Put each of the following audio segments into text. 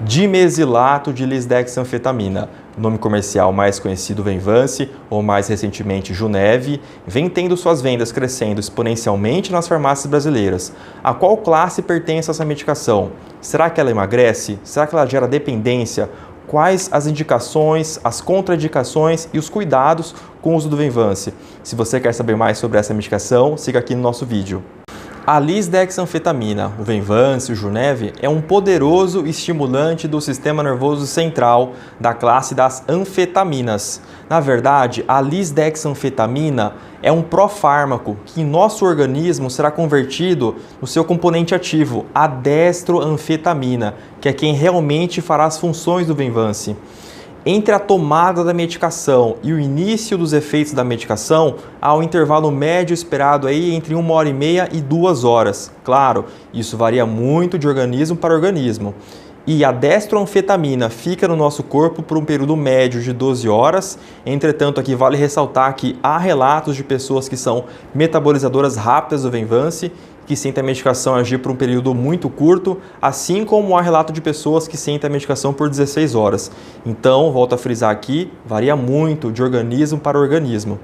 Dimesilato de lisdexanfetamina, nome comercial mais conhecido Venvance ou mais recentemente Junev, vem tendo suas vendas crescendo exponencialmente nas farmácias brasileiras. A qual classe pertence essa medicação? Será que ela emagrece? Será que ela gera dependência? Quais as indicações, as contraindicações e os cuidados com o uso do Venvance? Se você quer saber mais sobre essa medicação, siga aqui no nosso vídeo. A lisdexanfetamina, o Venvance, o Junev, é um poderoso estimulante do sistema nervoso central da classe das anfetaminas. Na verdade, a lisdexanfetamina é um profármaco que em nosso organismo será convertido no seu componente ativo, a destroanfetamina, que é quem realmente fará as funções do Venvance. Entre a tomada da medicação e o início dos efeitos da medicação, há um intervalo médio esperado aí entre 1h30 e 2 horas. Claro, isso varia muito de organismo para organismo. E a destroanfetamina fica no nosso corpo por um período médio de 12 horas. Entretanto, aqui vale ressaltar que há relatos de pessoas que são metabolizadoras rápidas do Venvance, que sentem a medicação agir por um período muito curto, assim como há relato de pessoas que sentem a medicação por 16 horas. Então, volto a frisar aqui, varia muito de organismo para organismo.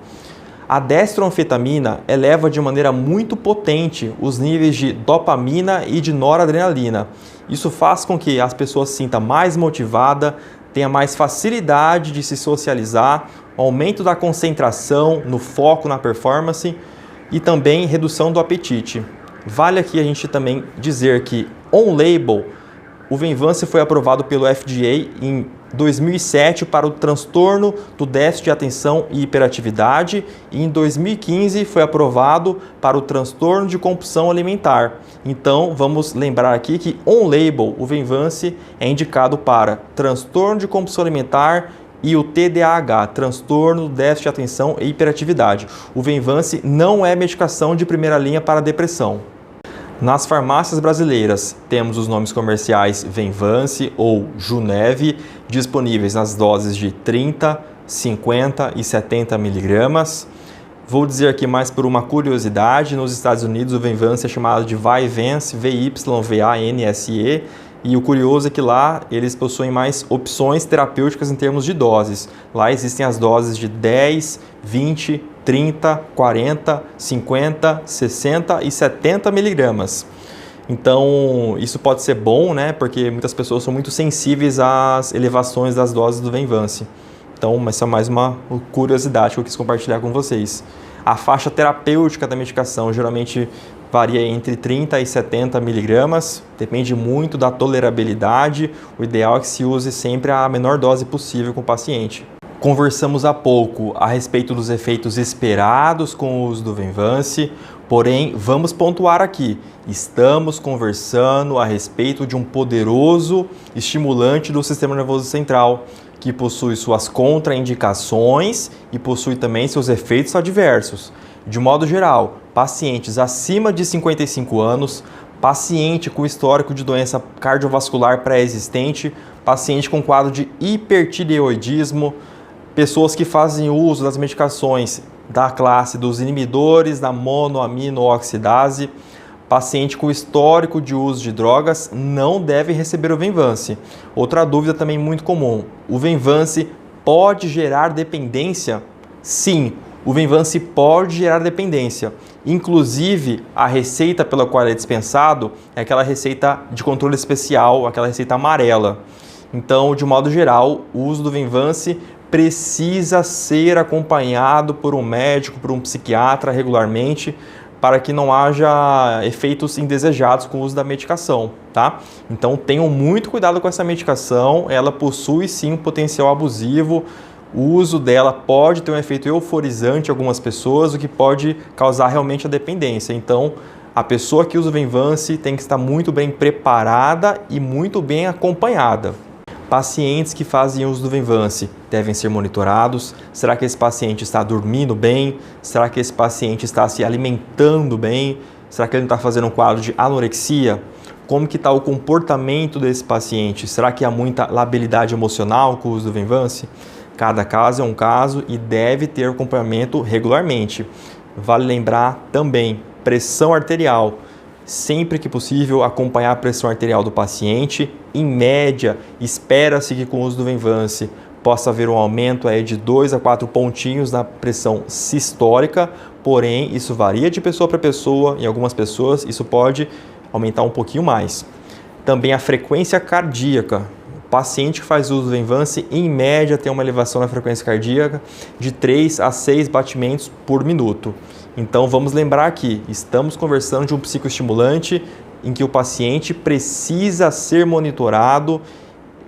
A destroanfetamina eleva de maneira muito potente os níveis de dopamina e de noradrenalina. Isso faz com que as pessoas se sintam mais motivadas, tenha mais facilidade de se socializar, aumento da concentração, no foco, na performance e também redução do apetite. Vale aqui a gente também dizer que, on-label, o Venvance foi aprovado pelo FDA em 2007 para o transtorno do déficit de atenção e hiperatividade e em 2015 foi aprovado para o transtorno de compulsão alimentar. Então, vamos lembrar aqui que, on-label, o Venvance é indicado para transtorno de compulsão alimentar e o TDAH, transtorno do déficit de atenção e hiperatividade. O Venvance não é medicação de primeira linha para depressão. Nas farmácias brasileiras, temos os nomes comerciais Venvance ou Junev, disponíveis nas doses de 30, 50 e 70 miligramas. Vou dizer aqui mais por uma curiosidade, nos Estados Unidos o Venvance é chamado de Vyvanse, Vyvanse, e o curioso é que lá eles possuem mais opções terapêuticas em termos de doses. Lá existem as doses de 10, 20, 30, 40, 50, 60 e 70 miligramas. Então, isso pode ser bom, né? Porque muitas pessoas são muito sensíveis às elevações das doses do Venvance. Então, essa é mais uma curiosidade que eu quis compartilhar com vocês. A faixa terapêutica da medicação geralmente varia entre 30 e 70 miligramas, depende muito da tolerabilidade. O ideal é que se use sempre a menor dose possível com o paciente. Conversamos há pouco a respeito dos efeitos esperados com o uso do Venvance, porém, vamos pontuar aqui, estamos conversando a respeito de um poderoso estimulante do sistema nervoso central, que possui suas contraindicações e possui também seus efeitos adversos. De modo geral, pacientes acima de 55 anos, paciente com histórico de doença cardiovascular pré-existente, paciente com quadro de hipertireoidismo, pessoas que fazem uso das medicações da classe dos inibidores da monoaminooxidase, paciente com histórico de uso de drogas não deve receber o Venvance. Outra dúvida também muito comum, o Venvance pode gerar dependência? Sim, o Venvance pode gerar dependência. Inclusive, a receita pela qual ele é dispensado é aquela receita de controle especial, aquela receita amarela. Então, de modo geral, o uso do Venvance precisa ser acompanhado por um médico, por um psiquiatra regularmente, para que não haja efeitos indesejados com o uso da medicação, tá? Então tenham muito cuidado com essa medicação, ela possui sim um potencial abusivo, o uso dela pode ter um efeito euforizante em algumas pessoas, o que pode causar realmente a dependência. Então a pessoa que usa o Venvance tem que estar muito bem preparada e muito bem acompanhada. Pacientes que fazem uso do Venvance devem ser monitorados. Será que esse paciente está dormindo bem? Será que esse paciente está se alimentando bem? Será que ele não está fazendo um quadro de anorexia? Como que está o comportamento desse paciente? Será que há muita labilidade emocional com o uso do Venvance? Cada caso é um caso e deve ter acompanhamento regularmente. Vale lembrar também, pressão arterial. sempre que possível, acompanhar a pressão arterial do paciente. Em média, espera-se que com o uso do Venvance possa haver um aumento aí de 2 a 4 pontinhos na pressão sistólica, porém, isso varia de pessoa para pessoa. Em algumas pessoas, isso pode aumentar um pouquinho mais. Também a frequência cardíaca. O paciente que faz uso do Venvance, em média, tem uma elevação na frequência cardíaca de 3 a 6 batimentos por minuto. Então, vamos lembrar que estamos conversando de um psicoestimulante em que o paciente precisa ser monitorado,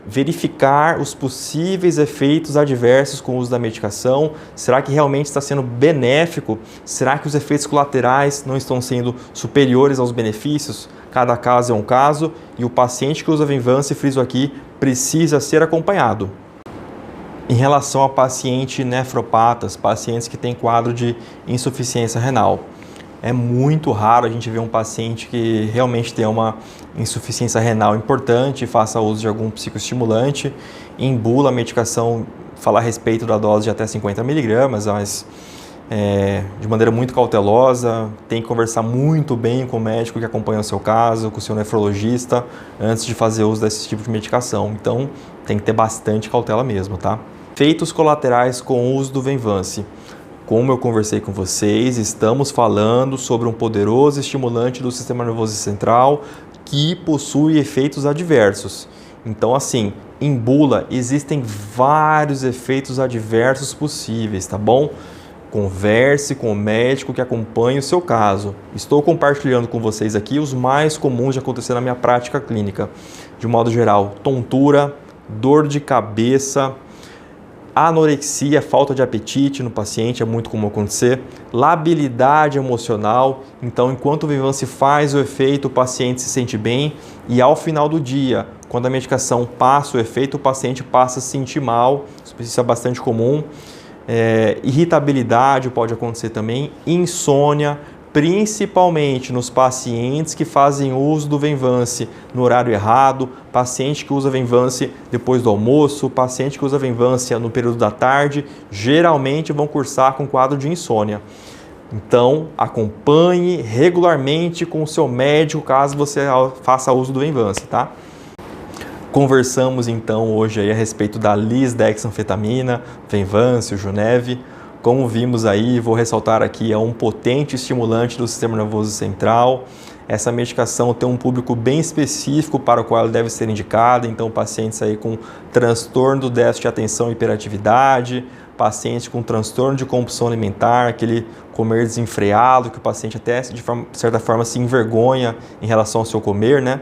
verificar os possíveis efeitos adversos com o uso da medicação. Será que realmente está sendo benéfico? Será que os efeitos colaterais não estão sendo superiores aos benefícios? Cada caso é um caso e o paciente que usa Venvance, friso aqui, precisa ser acompanhado. Em relação a pacientes nefropatas, pacientes que têm quadro de insuficiência renal, é muito raro a gente ver um paciente que realmente tem uma insuficiência renal importante e faça uso de algum psicoestimulante. Em bula, a medicação fala a respeito da dose de até 50 mg, mas de maneira muito cautelosa. Tem que conversar muito bem com o médico que acompanha o seu caso, com o seu nefrologista, antes de fazer uso desse tipo de medicação. Então, tem que ter bastante cautela mesmo, tá? Efeitos colaterais com o uso do Venvance. Como eu conversei com vocês, estamos falando sobre um poderoso estimulante do sistema nervoso central que possui efeitos adversos. Então, assim, em bula existem vários efeitos adversos possíveis, tá bom? Converse com o médico que acompanha o seu caso. Estou compartilhando com vocês aqui os mais comuns de acontecer na minha prática clínica. De modo geral, tontura, dor de cabeça, anorexia, falta de apetite no paciente é muito comum acontecer, labilidade emocional. Então, enquanto o Venvance faz o efeito, o paciente se sente bem e ao final do dia, quando a medicação passa o efeito, o paciente passa a se sentir mal. Isso é bastante comum. Irritabilidade pode acontecer também, insônia, principalmente nos pacientes que fazem uso do Venvance no horário errado, paciente que usa Venvance depois do almoço, paciente que usa Venvance no período da tarde, geralmente vão cursar com quadro de insônia. Então, acompanhe regularmente com o seu médico caso você faça uso do Venvance, tá? Conversamos então hoje aí a respeito da lisdexanfetamina, Venvance, o Junev. Como vimos aí, vou ressaltar aqui, é um potente estimulante do sistema nervoso central. Essa medicação tem um público bem específico para o qual ela deve ser indicada, então pacientes aí com transtorno do déficit de atenção e hiperatividade, pacientes com transtorno de compulsão alimentar, aquele comer desenfreado, que o paciente até de certa forma se envergonha em relação ao seu comer, né?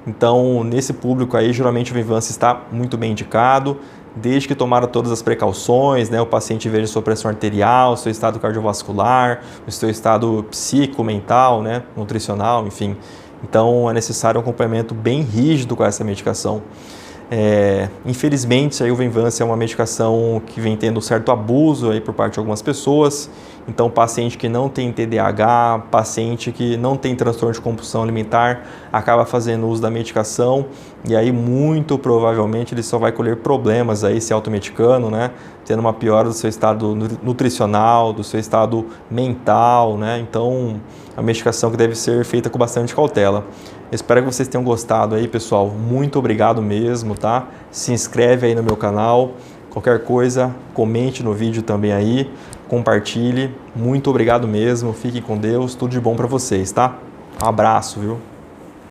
Então, nesse público aí, geralmente o Venvance está muito bem indicado, desde que tomara todas as precauções, né? O paciente veja sua pressão arterial, seu estado cardiovascular, o seu estado psíquico, mental, né? Nutricional, enfim. Então, é necessário um acompanhamento bem rígido com essa medicação. Infelizmente, aí, o Venvance é uma medicação que vem tendo um certo abuso aí por parte de algumas pessoas. Então, paciente que não tem TDAH, paciente que não tem transtorno de compulsão alimentar, acaba fazendo uso da medicação e aí muito provavelmente ele só vai colher problemas aí se automedicando, né? Tendo uma piora do seu estado nutricional, do seu estado mental, né? Então, a medicação que deve ser feita com bastante cautela. Espero que vocês tenham gostado aí, pessoal. Muito obrigado mesmo, tá? Se inscreve aí no meu canal. Qualquer coisa, comente no vídeo também aí, compartilhe. Muito obrigado mesmo, fiquem com Deus, tudo de bom para vocês, tá? Um abraço, viu?